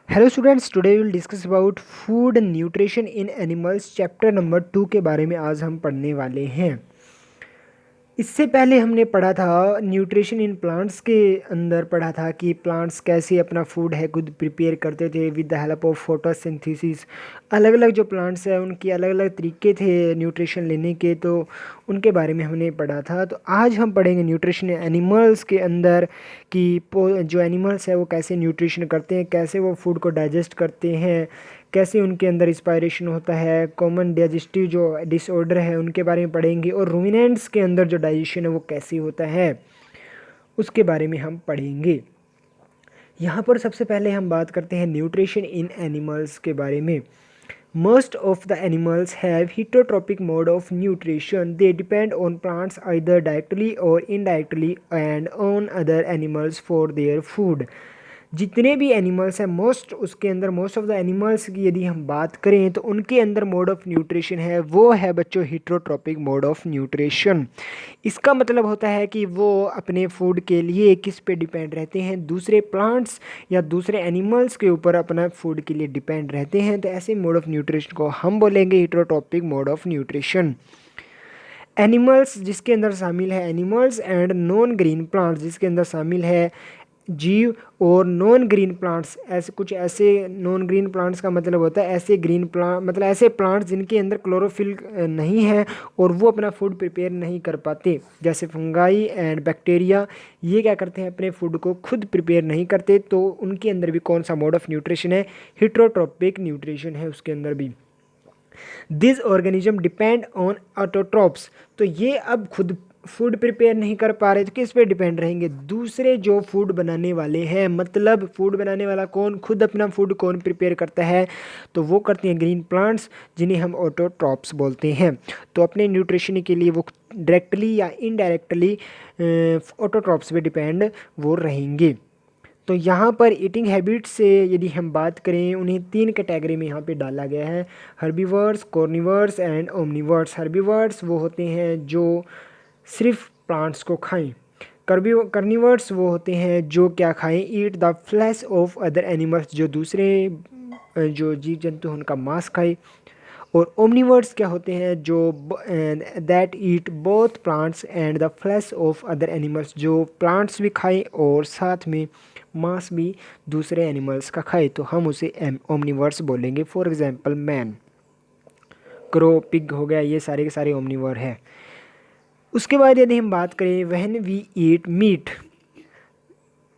Hello students, today will discuss about food nutrition in animals chapter number 2 के बारे में आज हम पढ़ने वाले हैं। इससे पहले हमने पढ़ा था न्यूट्रिशन इन प्लांट्स के अंदर पढ़ा था कि प्लांट्स कैसे अपना फूड है खुद प्रिपेयर करते थे with the help of photosynthesis. अलग अलग जो प्लांट्स हैं उनके अलग अलग तरीके थे न्यूट्रिशन लेने के, तो उनके बारे में हमने पढ़ा था। तो आज हम पढ़ेंगे न्यूट्रिशन एनिमल्स के अंदर कि जो एनिमल्स है वो कैसे न्यूट्रिशन करते हैं, कैसे वो फूड को डाइजेस्ट करते हैं, कैसे उनके अंदर इंस्पायरेशन होता है, कॉमन डाइजेस्टिव जो डिसऑर्डर है उनके बारे में पढ़ेंगे, और रूमिनेंट्स के अंदर जो डाइजेशन है वो कैसे होता है उसके बारे में हम पढ़ेंगे। यहाँ पर सबसे पहले हम बात करते हैं न्यूट्रिशन इन एनिमल्स के बारे में। Most of the animals have heterotropic mode of nutrition. They depend on plants either directly or indirectly and on other animals for their food. जितने भी एनिमल्स हैं मोस्ट ऑफ द एनिमल्स की यदि हम बात करें तो उनके अंदर मोड ऑफ न्यूट्रिशन है वो है बच्चों हिट्रोट्रॉपिक मोड ऑफ न्यूट्रिशन। इसका मतलब होता है कि वो अपने फूड के लिए किस पे डिपेंड रहते हैं, दूसरे प्लांट्स या दूसरे एनिमल्स के ऊपर अपना फूड के लिए डिपेंड रहते हैं। तो ऐसे मोड ऑफ न्यूट्रिशन को हम बोलेंगे heterotrophic mode of nutrition. Animals जिसके अंदर शामिल है animals and non green plants, जिसके अंदर शामिल है जीव और नॉन ग्रीन प्लांट्स। ऐसे नॉन ग्रीन प्लांट्स का मतलब होता है ऐसे ग्रीन प्लांट, मतलब ऐसे प्लांट्स जिनके अंदर क्लोरोफिल नहीं है और वो अपना फूड प्रिपेयर नहीं कर पाते, जैसे फंगाई एंड बैक्टीरिया। ये क्या करते हैं, अपने फूड को खुद प्रिपेयर नहीं करते, तो उनके अंदर भी कौन सा मोड ऑफ न्यूट्रिशन है, हिट्रोट्रोपिक न्यूट्रिशन है उसके अंदर भी। This organism depend on autotrophs. तो ये अब खुद फूड प्रिपेयर नहीं कर पा रहे तो किस पे डिपेंड रहेंगे, दूसरे जो फूड बनाने वाले हैं। मतलब फूड बनाने वाला कौन, खुद अपना फूड कौन प्रिपेयर करता है, तो वो करते हैं ग्रीन प्लांट्स जिन्हें हम ऑटोट्रॉप्स बोलते हैं। तो अपने न्यूट्रिशन के लिए वो डायरेक्टली या इनडायरेक्टली ऑटोट्रॉप्स पे डिपेंड वो रहेंगे। तो यहाँ पर ईटिंग हैबिट से यदि हम बात करें उन्हें तीन कैटेगरी में यहाँ पे डाला गया है, herbivores, carnivores and Omniverse. Herbivores वो होते हैं जो सिर्फ प्लांट्स को खाएं। कार्निवर्स वो होते हैं जो क्या खाएं, eat the flash of other animals, जो दूसरे जो जीव जंतु हैं उनका मांस खाए। और ओमनिवर्स क्या होते हैं, जो that eat both plants and the flash of other animals, जो प्लांट्स भी खाए और साथ में मांस भी दूसरे एनिमल्स का खाए, तो हम उसे ओमनिवर्स बोलेंगे। For example man, crow, pig हो गया, ये सारे के सारे ओमनिवर है। उसके बाद यदि हम बात करें when we eat meat,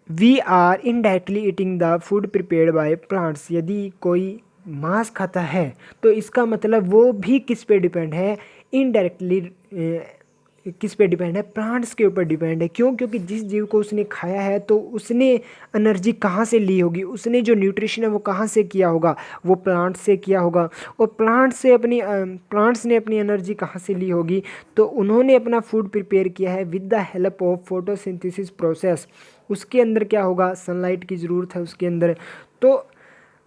we are indirectly eating the food prepared by plants. यदि कोई मांस खाता है तो इसका मतलब वो भी किस पे डिपेंड है, इनडायरेक्टली किस पे डिपेंड है, प्लांट्स के ऊपर डिपेंड है। क्यों? क्योंकि जिस जीव को उसने खाया है तो उसने एनर्जी कहाँ से ली होगी, उसने जो न्यूट्रिशन है वो कहाँ से किया होगा, वो प्लांट्स से किया होगा। और प्लांट्स ने अपनी एनर्जी कहाँ से ली होगी, तो उन्होंने अपना फूड प्रिपेयर किया है with the help of photosynthesis process. उसके अंदर क्या होगा, सनलाइट की ज़रूरत है उसके अंदर। तो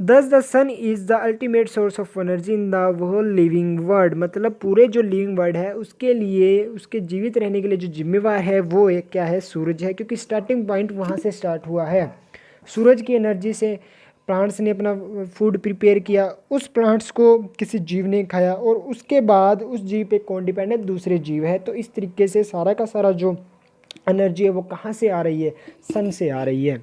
thus the sun is the ultimate source of energy in the whole living world. मतलब पूरे जो लिविंग वर्ल्ड है उसके लिए, उसके जीवित रहने के लिए जो जिम्मेवार है वो एक क्या है, सूरज है, क्योंकि स्टार्टिंग पॉइंट वहाँ से स्टार्ट हुआ है। सूरज की एनर्जी से प्लांट्स ने अपना फूड प्रिपेयर किया, उस प्लांट्स को किसी जीव ने खाया और उसके बाद उस जीव पे कौन डिपेंड है, दूसरे जीव है। तो इस तरीके से सारा का सारा जो एनर्जी है वो कहाँ से आ रही है, सन से आ रही है।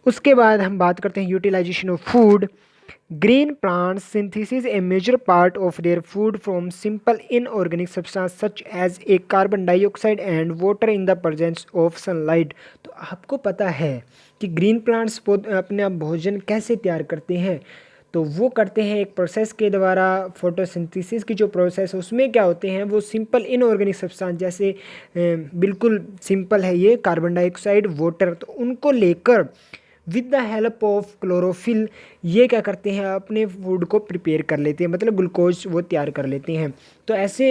उसके बाद हम बात करते हैं utilisation of food. Green plants synthesis a major part of their food from simple inorganic substance such as a carbon dioxide and water in the presence of sunlight. तो आपको पता है कि ग्रीन प्लांट्स अपना भोजन कैसे तैयार करते हैं, तो वो करते हैं एक प्रोसेस के द्वारा, फोटोसिंथेसिस की जो प्रोसेस है उसमें क्या होते हैं, वो सिंपल इनऑर्गेनिक सब्सटेंस जैसे बिल्कुल सिंपल है ये कार्बन डाइऑक्साइड, वाटर, तो उनको लेकर with the help of chlorophyll ये क्या करते हैं, अपने फूड को प्रिपेयर कर लेते हैं, मतलब ग्लूकोज वो तैयार कर लेते हैं। तो ऐसे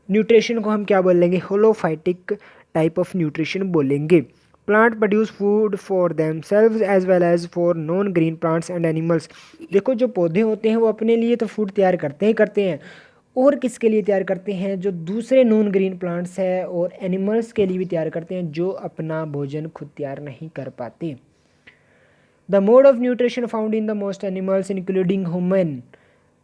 न्यूट्रिशन को हम क्या बोलेंगे, होलोफाइटिक टाइप ऑफ न्यूट्रिशन बोलेंगे। Plant produce food for themselves as well as for non green plants and animals. देखो जो पौधे होते हैं वो अपने लिए तो फूड तैयार करते हैं, और किसके लिए तैयार करते हैं, जो दूसरे नॉन ग्रीन प्लांट्स है और एनिमल्स के लिए भी तैयार करते हैं जो अपना भोजन खुद तैयार नहीं कर पाते। The mode of nutrition found in the most animals including human.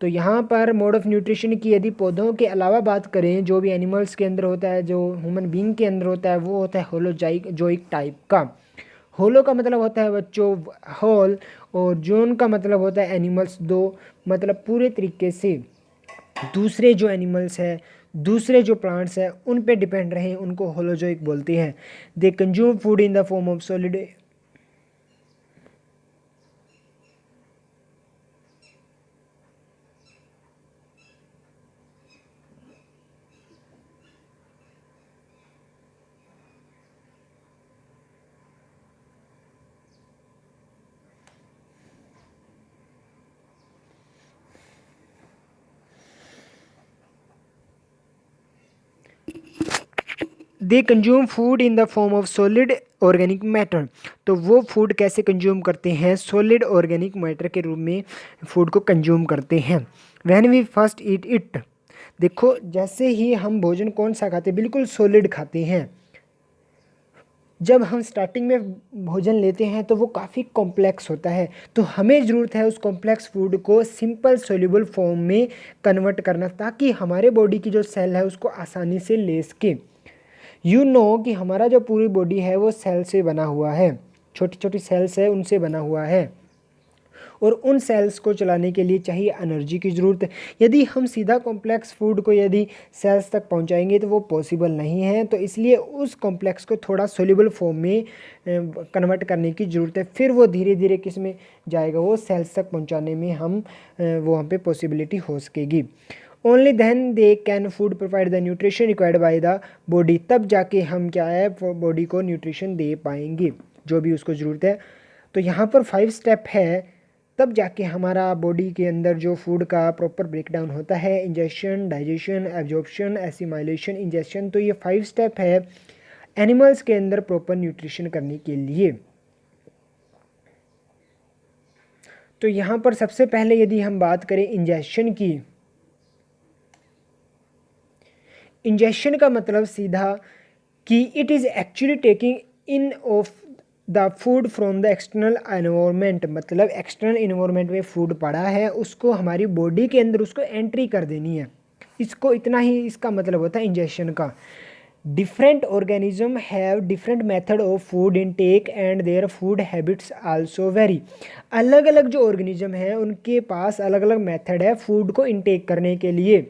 तो यहाँ पर मोड ऑफ न्यूट्रिशन की यदि पौधों के अलावा बात करें, जो भी एनिमल्स के अंदर होता है, जो ह्यूमन बींग के अंदर होता है, वो होता है होलोजाइक जोइक टाइप का। होलो का मतलब होता है बच्चों होल, और जोन का मतलब होता है एनिमल्स, दो, मतलब पूरे तरीके से दूसरे जो एनिमल्स है, दूसरे जो प्लांट्स हैं उन पे डिपेंड रहे, उनको होलोजोइक बोलते हैं। They consume food in the form of solid. They consume food in the form of solid organic matter. तो वो फूड कैसे कंज्यूम करते हैं? सॉलिड ऑर्गेनिक मैटर के रूप में फूड को कंज्यूम करते हैं। When we first eat it, देखो जैसे ही हम भोजन कौन सा खाते हैं, बिल्कुल सॉलिड खाते हैं। जब हम स्टार्टिंग में भोजन लेते हैं तो वो काफ़ी कॉम्प्लेक्स होता है, तो हमें ज़रूरत है उस कॉम्प्लेक्स फूड को सिंपल सोल्यूबल फॉर्म में कन्वर्ट करना, ताकि हमारे बॉडी की जो सेल है उसको आसानी से ले सके। कि हमारा जो पूरी बॉडी है वो सेल से बना हुआ है, छोटी छोटी सेल्स है उनसे बना हुआ है, और उन सेल्स को चलाने के लिए चाहिए एनर्जी की ज़रूरत है। यदि हम सीधा कॉम्प्लेक्स फूड को यदि सेल्स तक पहुंचाएंगे तो वो पॉसिबल नहीं है, तो इसलिए उस कॉम्प्लेक्स को थोड़ा सोल्यूबल फॉर्म में कन्वर्ट करने की ज़रूरत है। फिर वो धीरे धीरे किस में जाएगा, वो सेल्स तक पहुंचाने में हम वो वहाँ पे पॉसिबिलिटी हो सकेगी। Only then they can food provide the nutrition required by the body, तब जाके हम क्या है बॉडी को न्यूट्रिशन दे पाएंगे जो भी उसको ज़रूरत है। तो यहाँ पर 5 स्टेप है, तब जाके हमारा बॉडी के अंदर जो फूड का प्रॉपर ब्रेकडाउन होता है। इंजेक्शन, डाइजेशन, एब्जॉर्प्शन, एसिमाइलेशन, इंजेक्शन। तो ये 5 स्टेप है एनिमल्स के अंदर प्रॉपर न्यूट्रिशन करने के लिए। तो यहाँ पर सबसे पहले यदि हम बात करें इंजेक्शन की, इंजेक्शन का मतलब सीधा कि it is actually taking in of the food from the external environment, मतलब एक्सटर्नल इन्वायरमेंट में फूड पड़ा है उसको हमारी बॉडी के अंदर उसको एंट्री कर देनी है। इसको इतना ही इसका मतलब होता है इंजेक्शन का। Different organism have different method of food intake and their food habits also very. अलग अलग जो ऑर्गेनिज्म है उनके पास अलग अलग मेथड है फूड को इनटेक करने के लिए।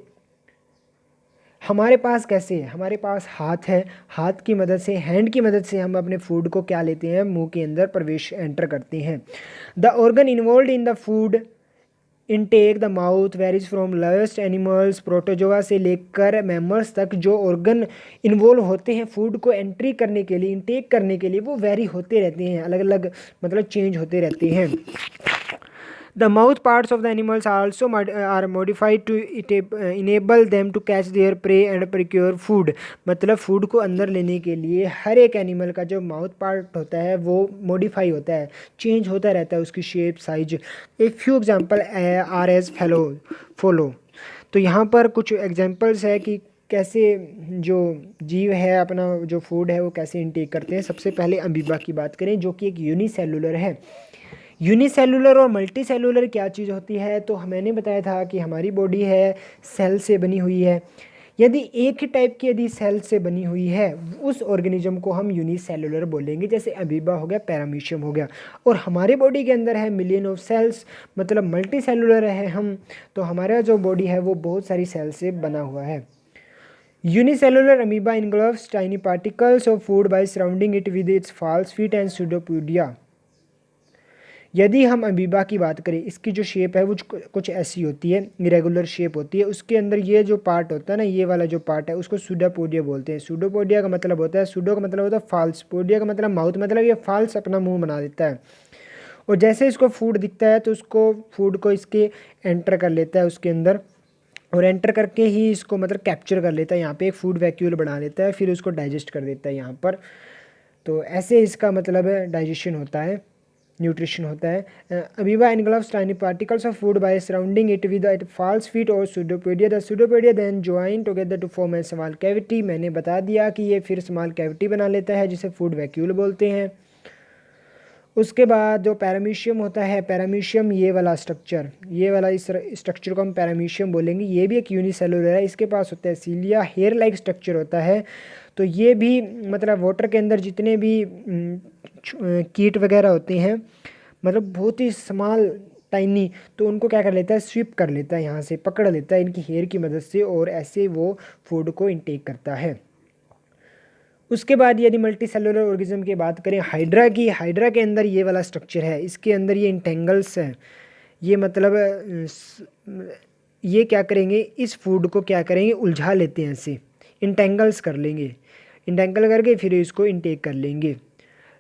हमारे पास कैसे है, हमारे पास हाथ है, हाथ की मदद से, हैंड की मदद से हम अपने फूड को क्या लेते हैं, मुंह के अंदर प्रवेश एंटर करते हैं। The organ involve in the food intake the mouth varies from lowest animals, protozoa से लेकर मैमल्स तक जो ऑर्गन इन्वॉल्व होते हैं फूड को एंट्री करने के लिए, इनटेक करने के लिए, वो वेरी होते रहते हैं, अलग अलग मतलब चेंज होते रहते हैं। The mouth parts of the animals are also are modified to enable them to catch their prey and procure food। मतलब फूड को अंदर लेने के लिए हर एक एनिमल का जो माउथ पार्ट होता है वो मॉडिफाई होता है, चेंज होता रहता है उसकी shape, size. A few example are as follow. तो यहाँ पर कुछ एग्जांपल्स है कि कैसे जो जीव है अपना जो फूड है वो कैसे इनटेक करते हैं। सबसे पहले अमीबा की बात करें जो कि एक यूनिसेलुलर है। यूनिसेलुलर और मल्टी सेलुलर क्या चीज़ होती है, तो मैंने बताया था कि हमारी बॉडी है सेल से बनी हुई है। यदि एक ही टाइप की यदि सेल से बनी हुई है उस ऑर्गेनिज्म को हम यूनिसेलुलर बोलेंगे, जैसे अमीबा हो गया, पैरामीशियम हो गया। और हमारे बॉडी के अंदर है मिलियन ऑफ सेल्स, मतलब मल्टी सेलुलर है हम। तो हमारा जो बॉडी है वो बहुत सारी सेल से बना हुआ है। Unicellular amoeba engulfs tiny particles of food by surrounding it with its false feet and pseudopodia. यदि हम अमीबा की बात करें, इसकी जो शेप है वो कुछ ऐसी होती है, इरेगुलर शेप होती है। उसके अंदर ये जो पार्ट होता है ना, ये वाला जो पार्ट है उसको सूडोपोडिया बोलते हैं। सूडोपोडिया का मतलब होता है, सूडो का मतलब होता है फॉल्स, पोडिया का मतलब माउथ, मतलब ये फॉल्स अपना मुंह बना देता है। और जैसे इसको फूड दिखता है तो उसको फूड को इसके एंटर कर लेता है उसके अंदर, और एंटर करके ही इसको मतलब कैप्चर कर लेता है, यहाँ पे एक फूड वैक्यूल बना लेता है, फिर उसको डाइजेस्ट कर देता है यहाँ पर। तो ऐसे इसका मतलब है डाइजेशन होता है, न्यूट्रिशन होता है। Amoeba engulfs tiny particles of food by surrounding it with it false feet और pseudopodia. The pseudopodia then join together to form a small cavity. मैंने बता दिया कि ये फिर स्मॉल कैविटी बना लेता है जिसे फूड वैक्यूल बोलते हैं। उसके बाद जो पैरामीशियम होता है, पैरामीशियम ये वाला स्ट्रक्चर, ये वाला इस स्ट्रक्चर को हम पैरामीशियम बोलेंगे। ये भी एक यूनिसेलुलर है, इसके पास होता है सीलिया, हेयर लाइक स्ट्रक्चर होता है। तो ये भी मतलब वाटर के अंदर जितने भी कीट वगैरह होते हैं, मतलब बहुत ही स्मॉल टाइनी, तो उनको क्या कर लेता है, स्वीप कर लेता है, यहाँ से पकड़ लेता है इनकी हेयर की मदद से, और ऐसे वो फूड को इनटेक करता है। उसके बाद यदि मल्टी सेलुलर ऑर्गेनिज्म की बात करें हाइड्रा की, हाइड्रा के अंदर ये वाला स्ट्रक्चर है, इसके अंदर ये इंटेंगल्स है। ये मतलब ये क्या करेंगे, इस फूड को क्या करेंगे, उलझा लेते हैं, ऐसे इंटेंगल्स कर लेंगे, इंटेंगल करके फिर इसको इनटेक कर लेंगे।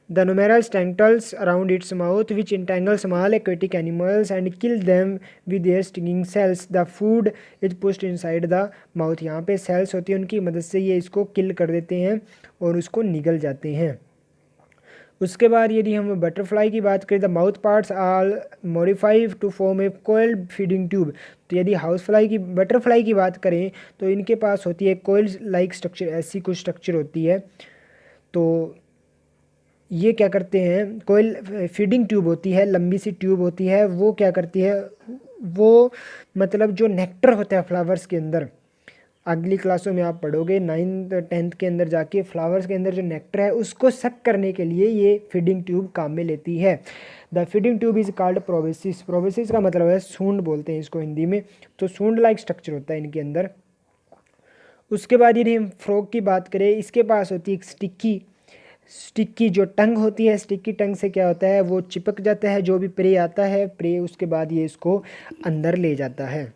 The numerous tentacles around its mouth which entangle small aquatic animals and kill them with their stinging cells. The food is pushed inside the mouth. यहाँ पे cells होती हैं, उनकी मदद से ये इसको किल कर देते हैं और उसको निगल जाते हैं। उसके बाद यदि हम बटरफ्लाई की बात करें, the mouth parts are modified to form a coiled feeding tube. तो यदि बटरफ्लाई की बात करें तो इनके पास होती है कोइल लाइक स्ट्रक्चर, ऐसी कुछ स्ट्रक्चर होती है। तो ये क्या करते हैं, कोयल फीडिंग ट्यूब होती है, लंबी सी ट्यूब होती है, वो क्या करती है, वो मतलब जो नेक्टर होता है फ्लावर्स के अंदर, अगली क्लासों में आप पढ़ोगे 9th 10th के अंदर जाके, फ्लावर्स के अंदर जो नेक्टर है उसको सक करने के लिए ये फीडिंग ट्यूब काम में लेती है। The feeding tube is called proboscis. Proboscis का मतलब है सूंड, बोलते हैं इसको हिंदी में। तो सूंड लाइक स्ट्रक्चर होता है इनके अंदर। उसके बाद यदि हम फ्रॉग की बात करें, इसके पास होती है एक स्टिक्की जो टंग होती है। स्टिक्की टंग से क्या होता है, वो चिपक जाता है जो भी प्रे आता है, प्रे उसके बाद ये इसको अंदर ले जाता है।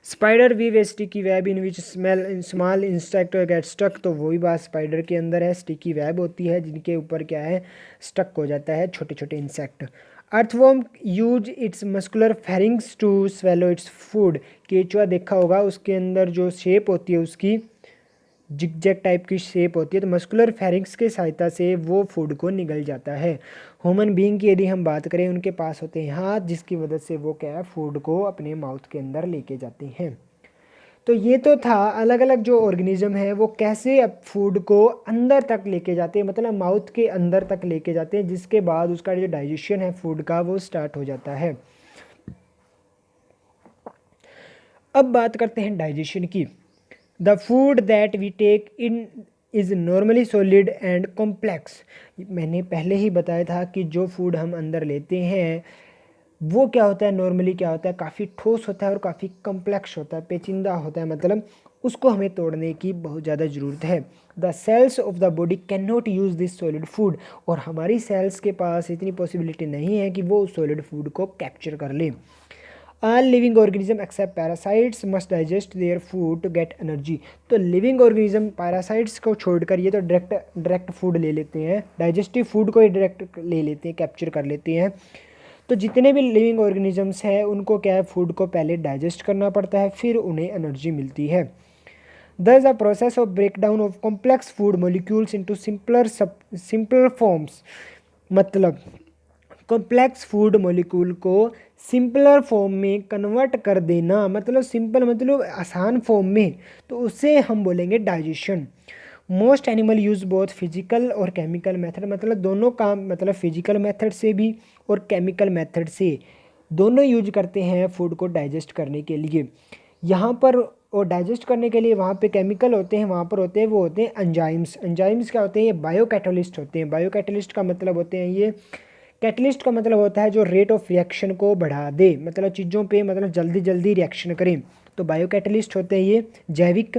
Spider weave a sticky web in which small insect get stuck. तो वही बात स्पाइडर के अंदर है, स्टिकी वेब होती है जिनके ऊपर क्या है, स्टक हो जाता है छोटे छोटे insect. Earthworm use its muscular pharynx to swallow its food. केचुआ देखा होगा, उसके अंदर जो शेप होती है उसकी जिगजैग टाइप की शेप होती है, तो मस्कुलर फेरिंग्स की सहायता से वो फूड को निगल जाता है। ह्यूमन बीइंग की यदि हम बात करें, उनके पास होते हैं हाथ, जिसकी मदद से वो क्या है, फूड को अपने माउथ के अंदर लेके जाते हैं। तो ये तो था अलग अलग जो ऑर्गेनिज्म है वो कैसे अब फूड को अंदर तक लेके जाते हैं, मतलब माउथ के अंदर तक लेके जाते हैं, जिसके बाद उसका जो डाइजेशन है फूड का वो स्टार्ट हो जाता है। अब बात करते हैं डाइजेशन की। The food that we take in is normally solid and complex. मैंने पहले ही बताया था कि जो फूड हम अंदर लेते हैं वो क्या होता है, नॉर्मली क्या होता है, काफ़ी ठोस होता है और काफ़ी कॉम्प्लेक्स होता है, पेचीदा होता है, मतलब उसको हमें तोड़ने की बहुत ज़्यादा ज़रूरत है। The cells of the body can not use this solid food. और हमारी सेल्स के पास इतनी पॉसिबिलिटी नहीं है कि वो उस सॉलिड फूड को कैप्चर कर ले। All living organism except parasites must digest their food to get energy। तो लिविंग ऑर्गेनिज्म पैरासाइट्स को छोड़कर ये तो डायरेक्ट फूड ले लेते हैं, डाइजेस्टिव फूड को ही डायरेक्ट ले लेते हैं, कैप्चर कर लेते हैं। तो जितने भी लिविंग ऑर्गेनिजम्स हैं उनको क्या है, फूड को पहले डाइजेस्ट करना पड़ता है, फिर उन्हें एनर्जी मिलती है। Thus a process of breakdown of complex food molecules into simpler forms। मतलब कॉम्प्लेक्स फूड मॉलिक्यूल को सिंपलर फॉर्म में कन्वर्ट कर देना, मतलब सिंपल मतलब आसान फॉर्म में, तो उसे हम बोलेंगे digestion. Most animal use both physical और केमिकल मेथड, मतलब दोनों काम, मतलब फिजिकल मेथड से भी और केमिकल मेथड से दोनों यूज करते हैं फूड को डाइजेस्ट करने के लिए। यहाँ पर और डाइजेस्ट करने के लिए वहाँ पे केमिकल होते हैं, वहाँ पर होते हैं वो होते हैं एंजाइम्स। एंजाइम्स क्या होते हैं, ये बायो कैटलिस्ट होते हैं। बायो कैटलिस्ट का मतलब होते हैं ये, कैटलिस्ट का मतलब होता है जो रेट ऑफ रिएक्शन को बढ़ा दे, मतलब चीज़ों पे मतलब जल्दी जल्दी रिएक्शन करें, तो बायो कैटलिस्ट होते हैं ये जैविक।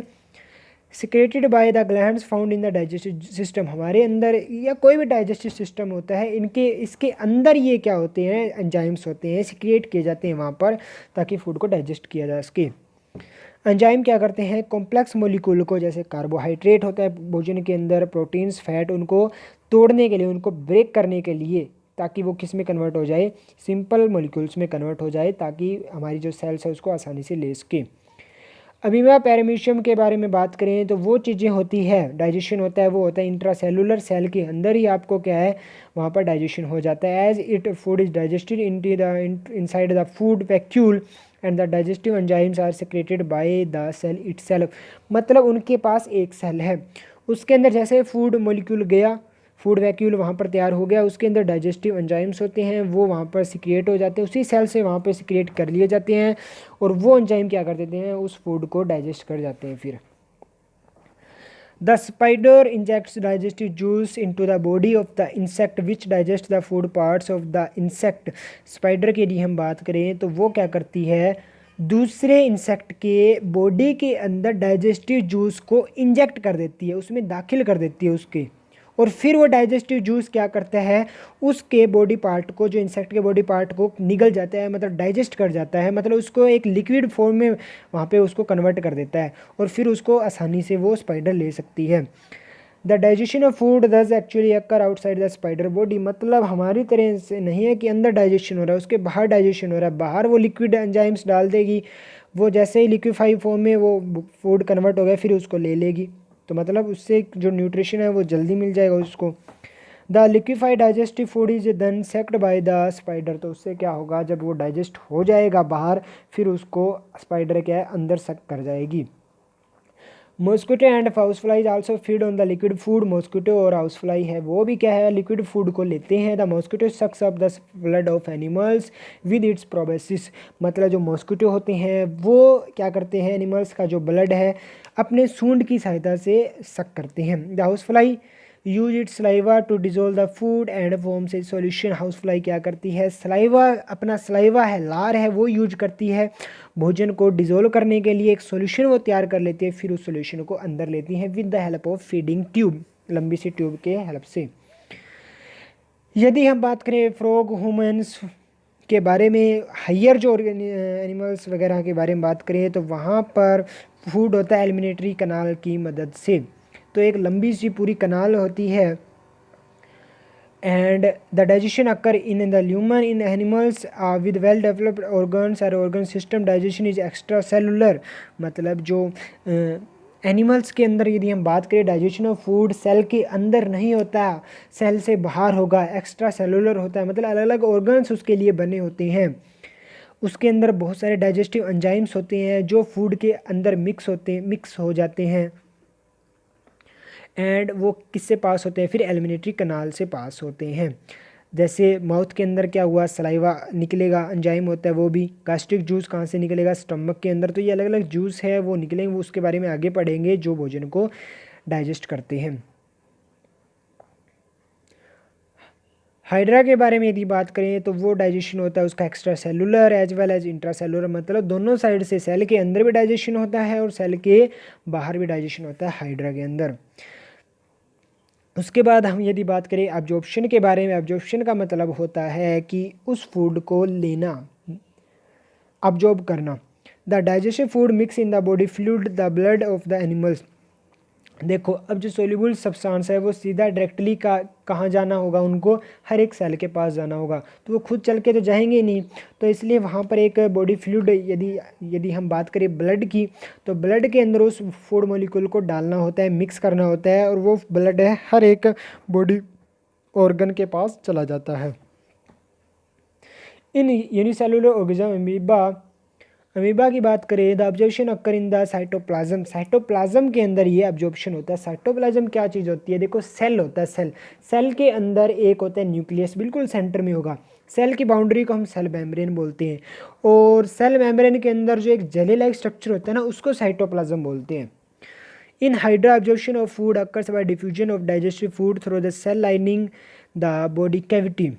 Secreted by the glands found in the digestive system. हमारे अंदर या कोई भी डाइजेस्टिव सिस्टम होता है, इसके अंदर ये क्या होते हैं, एंजाइम्स होते हैं, सिक्रिएट किए जाते हैं वहाँ पर, ताकि फूड को डाइजेस्ट किया जा सके। एंजाइम क्या करते हैं, कॉम्प्लेक्स मॉलिक्यूल को, जैसे कार्बोहाइड्रेट होता है भोजन के अंदर, प्रोटीन्स, फैट, उनको तोड़ने के लिए, उनको ब्रेक करने के लिए, ताकि वो किस में कन्वर्ट हो जाए, सिंपल मॉलिक्यूल्स में कन्वर्ट हो जाए, ताकि हमारी जो सेल्स है उसको आसानी से ले सके। अमीबा पैरामीशियम के बारे में बात करें तो वो चीज़ें होती है, डाइजेशन होता है वो होता है इंट्रासेलुलर, सेल के अंदर ही आपको क्या है वहाँ पर डाइजेशन हो जाता है। As it food is digested inside the food vacuole and the digestive enzymes are secreted by the cell itself. मतलब उनके पास एक सेल है, उसके अंदर जैसे फूड मॉलिक्यूल गया, फूड वैक्यूल वहाँ पर तैयार हो गया, उसके अंदर डाइजेस्टिव एंजाइम्स होते हैं, वो वहाँ पर सिक्रिएट हो जाते हैं, उसी सेल से वहाँ पर सिक्रिएट कर लिए जाते हैं और वो एंजाइम क्या कर देते हैं, उस फूड को डाइजेस्ट कर जाते हैं। फिर The spider injects digestive juice into the body of the insect which digests the food parts of the insect। Spider की यदि हम बात करें तो वो क्या करती है, दूसरे इंसेक्ट के बॉडी के अंदर डाइजेस्टिव जूस को इंजेक्ट कर देती है, उसमें दाखिल कर देती है उसके, और फिर वो डाइजेस्टिव जूस क्या करता है, उसके बॉडी पार्ट को, जो इंसेक्ट के बॉडी पार्ट को निगल जाता है, मतलब डाइजेस्ट कर जाता है, मतलब उसको एक लिक्विड फॉर्म में वहाँ पे उसको कन्वर्ट कर देता है और फिर उसको आसानी से वो स्पाइडर ले सकती है। द डाइजेशन ऑफ फूड दस actually occur outside the spider body, मतलब हमारी तरह से नहीं है कि अंदर डाइजेशन हो रहा है, उसके बाहर डाइजेशन हो रहा है, बाहर वो लिक्विड एंजाइम्स डाल देगी, वो जैसे ही लिक्विफाई फॉर्म में वो फूड कन्वर्ट हो गया फिर उसको ले लेगी, तो मतलब उससे जो न्यूट्रिशन है वो जल्दी मिल जाएगा उसको। The liquefied digestive food is then sucked by the spider, तो उससे क्या होगा, जब वो डाइजेस्ट हो जाएगा बाहर फिर उसको स्पाइडर क्या है अंदर सक कर जाएगी। Mosquito and house flies also feed on the liquid food, mosquito और हाउस फ्लाई है वो भी क्या है, लिक्विड फूड को लेते हैं। The mosquito sucks up the blood of animals with its proboscis, मतलब जो मॉस्किटो होते हैं वो क्या करते हैं, एनिमल्स का जो ब्लड है अपने सूंड की सहायता से सक करते हैं। The house fly use its saliva to dissolve the food and forms a solution, house fly क्या करती है, सलाइवा, अपना सलाइवा है, लार है, वो यूज करती है भोजन को डिजोल्व करने के लिए, एक सॉल्यूशन वो तैयार कर लेती है, फिर उस सॉल्यूशन को अंदर लेती हैं with the help of feeding tube, लंबी सी ट्यूब के हेल्प से। यदि हम बात करें फ्रॉग ह्यूमंस के बारे में, हायर जो एनिमल्स वगैरह के बारे में बात करें तो वहाँ पर फूड होता है एलिमिनेटरी कनाल की मदद से, तो एक लंबी सी पूरी कनाल होती है। And the digestion occur in the human, in animals with well developed organs और organ system, digestion is extracellular, मतलब जो एनिमल्स के अंदर यदि हम बात करें डाइजेशन ऑफ फूड सेल के अंदर नहीं होता, सेल से बाहर होगा, एक्स्ट्रा सेलुलर होता है, मतलब अलग अलग ऑर्गन्स उसके लिए बने होते हैं, उसके अंदर बहुत सारे डाइजेस्टिव एंजाइम्स होते हैं जो फूड के अंदर मिक्स हो जाते हैं, एंड वो किससे पास होते हैं, फिर एलिमिनेटरी कनाल से पास होते हैं। जैसे माउथ के अंदर क्या हुआ, सलाइवा निकलेगा, एंजाइम होता है वो भी, गास्ट्रिक जूस कहाँ से निकलेगा, स्टमक के अंदर, तो ये अलग अलग जूस है वो निकलेंगे, वो उसके बारे में आगे पढ़ेंगे जो भोजन को डाइजेस्ट करते हैं। हाइड्रा के बारे में यदि बात करें तो वो डाइजेशन होता है उसका extra cellular as well as intra cellular, मतलब दोनों साइड से, सेल के अंदर भी डाइजेशन होता है और सेल के बाहर भी डाइजेशन होता है हाइड्रा के अंदर। उसके बाद हम यदि बात करें एब्जॉर्प्शन के बारे में, एब्जॉर्प्शन का मतलब होता है कि उस फूड को लेना, अब्जॉर्ब करना। The digestion food mix in the body fluid the blood of the animals, देखो अब जो सोल्यूबल सब्सटेंस है वो सीधा डायरेक्टली कहाँ जाना होगा, उनको हर एक सेल के पास जाना होगा, तो वो खुद चल के तो जाएंगे नहीं, तो इसलिए वहाँ पर एक बॉडी फ्लूइड, यदि यदि हम बात करें ब्लड की, तो ब्लड के अंदर उस फूड मॉलिक्यूल को डालना होता है, मिक्स करना होता है, और वो ब्लड है हर एक बॉडी ऑर्गन के पास चला जाता है। इन यूनिसेलुलर ऑर्गेनिज्म अमीबा की बात करें, the observation occur in the cytoplasm, cytoplasm के अंदर ये ऑब्जॉर्प्शन होता है। साइटोप्लाज्म क्या चीज़ होती है, देखो सेल होता है, सेल के अंदर एक होता है न्यूक्लियस, बिल्कुल सेंटर में होगा, सेल की बाउंड्री को हम सेल मेम्ब्रेन बोलते हैं, और सेल मेम्ब्रेन के अंदर जो एक जेली लाइक स्ट्रक्चर होता है ना उसको साइटोप्लाज्म बोलते हैं। In Hydra absorption of food occurs by diffusion of digestive food through the cell lining the body cavity,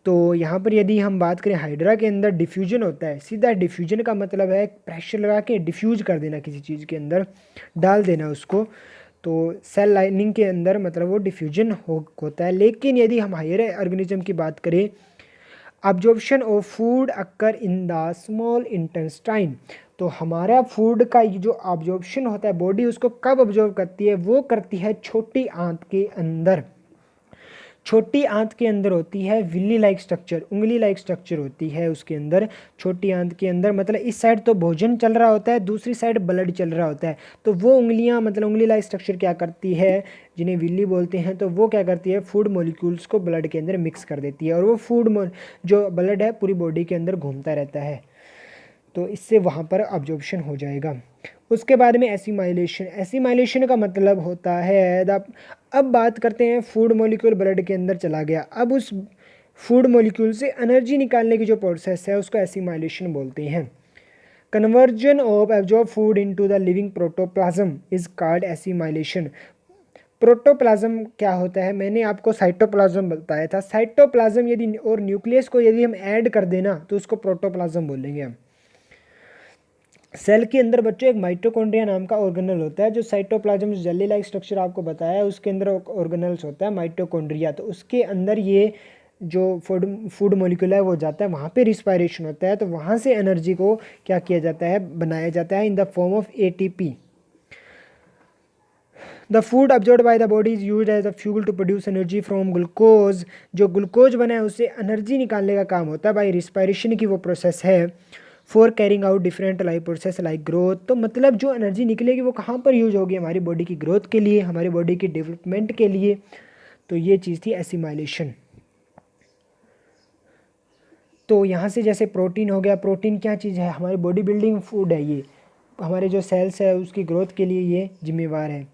तो यहाँ पर यदि हम बात करें हाइड्रा के अंदर डिफ्यूजन होता है, सीधा डिफ्यूजन का मतलब है प्रेशर लगा के डिफ्यूज कर देना, किसी चीज़ के अंदर डाल देना उसको, तो सेल लाइनिंग के अंदर मतलब वो डिफ्यूजन होता है। लेकिन यदि हम हायर ऑर्गेनिज्म की बात करें, absorption of food occur in the small intestine, तो हमारा फूड का जो अब्जॉर्प्शन होता है बॉडी उसको कब अब्जॉर्ब करती है, वो करती है छोटी आंत के अंदर, छोटी आंत के अंदर होती है विल्ली लाइक स्ट्रक्चर, उंगली लाइक स्ट्रक्चर होती है उसके अंदर, छोटी आंत के अंदर, मतलब इस साइड तो भोजन चल रहा होता है, दूसरी साइड ब्लड चल रहा होता है, तो वो उंगलियां, मतलब उंगली लाइक स्ट्रक्चर क्या करती है, जिन्हें विल्ली बोलते हैं, तो वो क्या करती है फूड मॉलिक्यूल्स को ब्लड के अंदर मिक्स कर देती है, और वो फूड जो ब्लड है पूरी बॉडी के अंदर घूमता रहता है। तो इससे वहाँ पर अब्जॉर्प्शन हो जाएगा। उसके बाद में एसिमाइलेशन। एसिमाइलेशन का मतलब होता है अब बात करते हैं फूड मॉलिक्यूल ब्लड के अंदर चला गया, अब उस फूड मॉलिक्यूल से एनर्जी निकालने की जो प्रोसेस है उसको एसिमाइलेशन बोलते हैं। Conversion of absorb food into the living protoplasm is called assimilation. Protoplasm क्या होता है, मैंने आपको साइटोप्लाज्म बताया था। साइटोप्लाज्म यदि और न्यूक्लियस को यदि हम ऐड कर देना तो उसको प्रोटोप्लाज्म बोलेंगे हम। सेल के अंदर बच्चों एक माइटोकॉन्ड्रिया नाम का ऑर्गेनल होता है, जो साइटोप्लाज्म जेली लाइक स्ट्रक्चर आपको बताया है उसके अंदर ऑर्गेनल्स होता है माइटोकॉन्ड्रिया। तो उसके अंदर ये जो फूड मॉलिक्यूल है वो जाता है, वहाँ पे रिस्पायरेशन होता है, तो वहाँ से एनर्जी को क्या किया जाता है, बनाया जाता है in the form of ATP. The food absorb by the body is used as a fuel to produce energy from glucose. जो ग्लूकोज बना है उससे एनर्जी निकालने का काम होता है बाई रिस्पायरेशन की वो प्रोसेस है। For carrying out different life process like growth. तो मतलब जो एनर्जी निकलेगी वो कहाँ पर यूज होगी, हमारी बॉडी की ग्रोथ के लिए, हमारी बॉडी की डेवलपमेंट के लिए। तो ये चीज़ थी एसिमाइलेशन। तो यहाँ से जैसे प्रोटीन हो गया, प्रोटीन क्या चीज़ है, हमारी बॉडी बिल्डिंग फूड है, ये हमारे जो सेल्स है उसकी ग्रोथ के लिए ये जिम्मेवार है।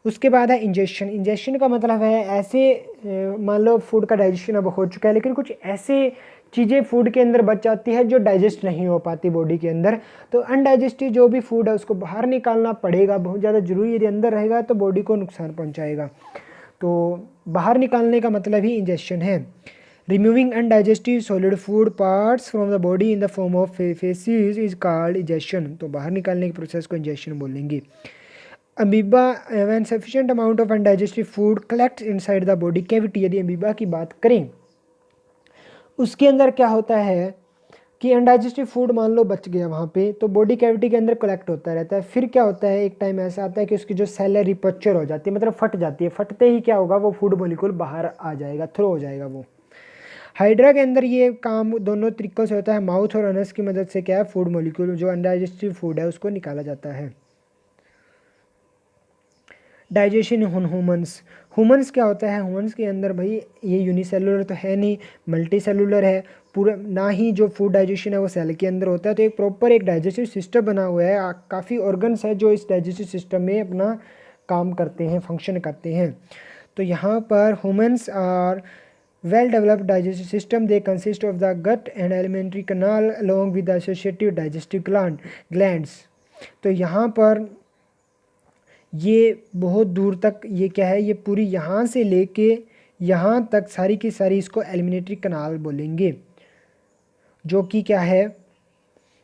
उसके बाद है इंजेक्शन। इंजेक्शन का मतलब है ऐसे मान लो फूड का डाइजेशन अब हो चुका है लेकिन कुछ ऐसे चीज़ें फूड के अंदर बच जाती है जो डाइजेस्ट नहीं हो पाती बॉडी के अंदर, तो अनडाइजेस्टिव जो भी फूड है उसको बाहर निकालना पड़ेगा, बहुत ज़्यादा ज़रूरी। यदि अंदर रहेगा तो बॉडी को नुकसान पहुँचाएगा, तो बाहर निकालने का मतलब ही इंजेक्शन है। Removing undigestive solid food parts from the body in the form of faces is called injection. तो बाहर निकालने के प्रोसेस को इंजेक्शन बोलेंगे। Amoeba when sufficient amount of undigestive food collect inside the body cavity. यदि amoeba की बात करें उसके अंदर क्या होता है कि अनडाइजेस्टिव फूड मान लो बच गया वहाँ पे, तो बॉडी कैविटी के अंदर कलेक्ट होता रहता है। फिर क्या होता है, एक टाइम ऐसा आता है कि उसकी जो सेल है रिपच्चर हो जाती है, मतलब फट जाती है। फटते ही क्या होगा, वो फूड मॉलिक्यूल बाहर आ जाएगा, थ्रो हो जाएगा वो। हाइड्रा के अंदर ये काम दोनों तरीक़ों से होता है, माउथ और अनस की मदद से क्या है, फूड मॉलिक्यूल जो अनडाइजेस्टिव फूड है उसको निकाला जाता है। Digestion in humans. ह्यूमंस क्या होता है, ह्यूमंस के अंदर भाई ये यूनिसेलुलर तो है नहीं, मल्टी सेलुलर है पूरा, ना ही जो फूड डाइजेशन है वो सेल के अंदर होता है। तो एक प्रॉपर एक डाइजेस्टिव सिस्टम बना हुआ है, काफ़ी ऑर्गन्स है जो इस डाइजेस्टिव सिस्टम में अपना काम करते हैं, फंक्शन करते हैं। तो यहाँ पर humans are well developed digestive system. They consist of the gut and alimentary canal along with the associative digestive glands. तो यहाँ पर ये बहुत दूर तक ये क्या है, ये पूरी यहाँ से लेके यहाँ तक सारी की सारी इसको एलिमिनेटरी कनाल बोलेंगे, जो कि क्या है,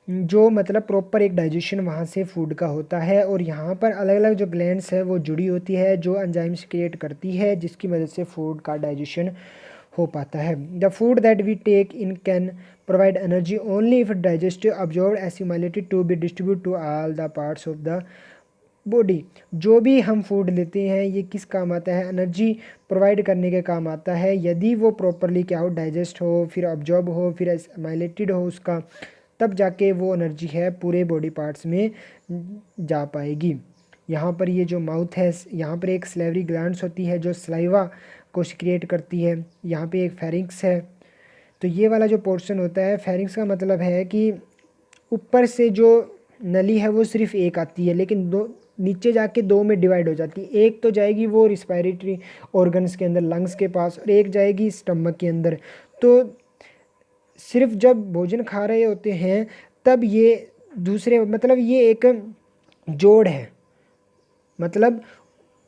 जो मतलब प्रॉपर एक डाइजेशन वहाँ से फूड का होता है। और यहाँ पर अलग अलग जो ग्लैंड्स है वो जुड़ी होती है जो एंजाइम्स क्रिएट करती है, जिसकी वजह से फूड का डाइजेशन हो पाता है। The food that we take in can provide energy only if digestive absorb assimilated to be distribute to all the parts of the body. जो भी हम फूड लेते हैं ये किस काम आता है, एनर्जी प्रोवाइड करने के काम आता है, यदि वो प्रॉपरली क्या हो, डाइजेस्ट हो, फिर अब्जॉर्ब हो, फिर एसिमिलेटेड हो उसका, तब जाके वो एनर्जी है पूरे बॉडी पार्ट्स में जा पाएगी। यहाँ पर ये जो माउथ है, यहाँ पर एक सलेवरी ग्लैंड्स होती है जो सलाइवा को सिक्रिएट करती है। यहाँ पे एक फेरिंक्स है। तो ये वाला जो पोर्शन होता है, फेरिंक्स का मतलब है कि ऊपर से जो नली है वो सिर्फ एक आती है, लेकिन दो नीचे जाके दो में डिवाइड हो जाती है। एक तो जाएगी वो रिस्पायरेटरी ऑर्गन्स के अंदर, लंग्स के पास, और एक जाएगी स्टमक के अंदर। तो सिर्फ जब भोजन खा रहे होते हैं तब ये दूसरे, मतलब ये एक जोड़ है, मतलब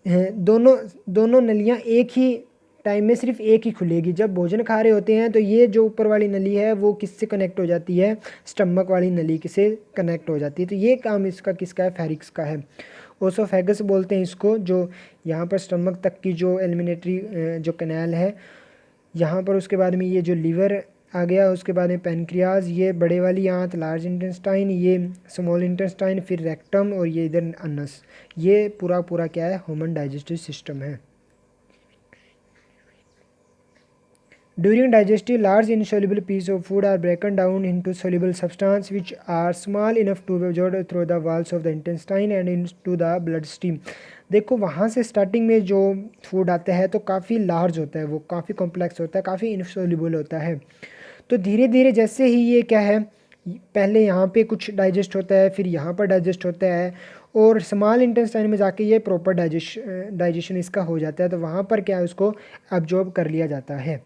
दोनों दोनों नलियाँ एक ही टाइम में सिर्फ एक ही खुलेगी। जब भोजन खा रहे होते हैं तो ये जो ऊपर वाली नली है वो किससे कनेक्ट हो जाती है, स्टमक वाली नली से कनेक्ट हो जाती है। तो ये काम इसका किसका है, फेरिक्स का है। ओसोफेगस बोलते हैं इसको, जो यहाँ पर स्टमक तक की जो एलिमिनेटरी जो कैनाल है यहाँ पर। उसके बाद में ये जो लीवर आ गया, उसके बाद में पेनक्रियाज, ये बड़े वाली आंत लार्ज इंटेस्टाइन, ये स्मॉल इंटेस्टाइन, फिर रेक्टम, और ये इधर अनस। ये पूरा पूरा क्या है, ह्यूमन डाइजेस्टिव सिस्टम है। During digestion, large insoluble pieces of food are broken down into soluble substance which are small enough to be absorbed through the walls of the intestine and into the bloodstream. देखो वहाँ से starting में जो food आता है तो काफ़ी large होता है, वो काफ़ी कॉम्प्लेक्स होता है, काफ़ी इनसोल्यूबल होता है। तो धीरे धीरे जैसे ही ये क्या है, पहले यहाँ पे कुछ डाइजेस्ट होता है, फिर यहाँ पर डाइजेस्ट होता है, और स्मॉल इंटेस्टाइन में जाके ये प्रॉपर डाइजेशन इसका हो जाता है। तो वहाँ पर क्या है, उसको एब्जॉर्ब कर लिया जाता है।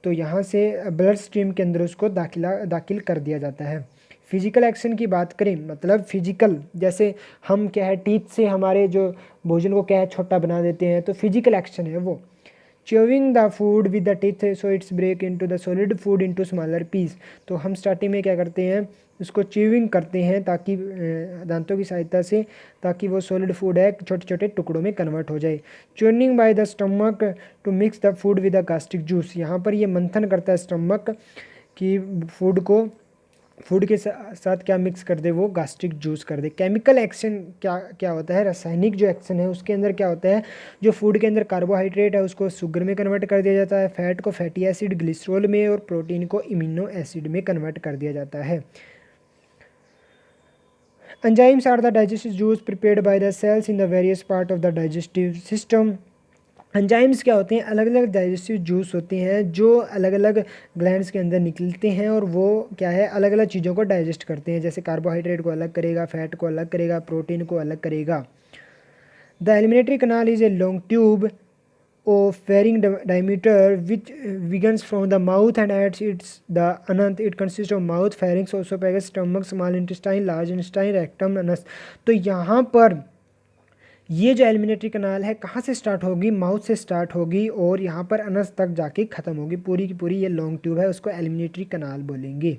तो यहाँ से ब्लड स्ट्रीम के अंदर उसको दाखिल कर दिया जाता है। फिजिकल एक्शन की बात करें, मतलब फिजिकल, जैसे हम क्या है टीथ से हमारे जो भोजन को क्या है छोटा बना देते हैं, तो फिजिकल एक्शन है वो। Chewing the food with the teeth so it's break into the solid food into smaller piece. तो हम स्टार्टिंग में क्या करते हैं, उसको च्यूइंग करते हैं ताकि दांतों की सहायता से, ताकि वो सॉलिड फूड है छोटे छोटे टुकड़ों में कन्वर्ट हो जाए। Churning by the stomach to mix the food with the gastric juice. यहाँ पर ये मंथन करता है स्टमक कि फूड के साथ क्या मिक्स कर दे, वो गास्ट्रिक जूस कर दे। केमिकल एक्शन क्या क्या होता है, रासायनिक जो एक्शन है उसके अंदर क्या होता है, जो फूड के अंदर कार्बोहाइड्रेट है उसको शुगर में कन्वर्ट कर दिया जाता है, फैट को फैटी एसिड ग्लिसरॉल में, और प्रोटीन को इम्यूनो एसिड में कन्वर्ट कर दिया जाता है। Enzymes are the digestive juice prepared by the cells in the various part of the digestive system. Enzymes क्या होते हैं, अलग अलग डाइजेस्टिव जूस होते हैं जो अलग अलग ग्लैंड्स के अंदर निकलते हैं, और वो क्या है अलग अलग चीज़ों को डाइजेस्ट करते हैं। जैसे कार्बोहाइड्रेट को अलग करेगा, फैट को अलग करेगा, प्रोटीन को अलग करेगा। The alimentary canal is a long tube of varying diameter which begins from the mouth and at its the anant. It consists of mouth, pharynx, esophagus, stomach, small intestine, large intestine, rectum, anus। तो यहाँ पर ये जो एलिमिनेटरी कनाल है कहाँ से start होगी, mouth से स्टार्ट होगी और यहाँ पर अनस तक जाके ख़त्म होगी। पूरी की पूरी ये लॉन्ग ट्यूब है, उसको एलिमिनेटरी कनाल बोलेंगे।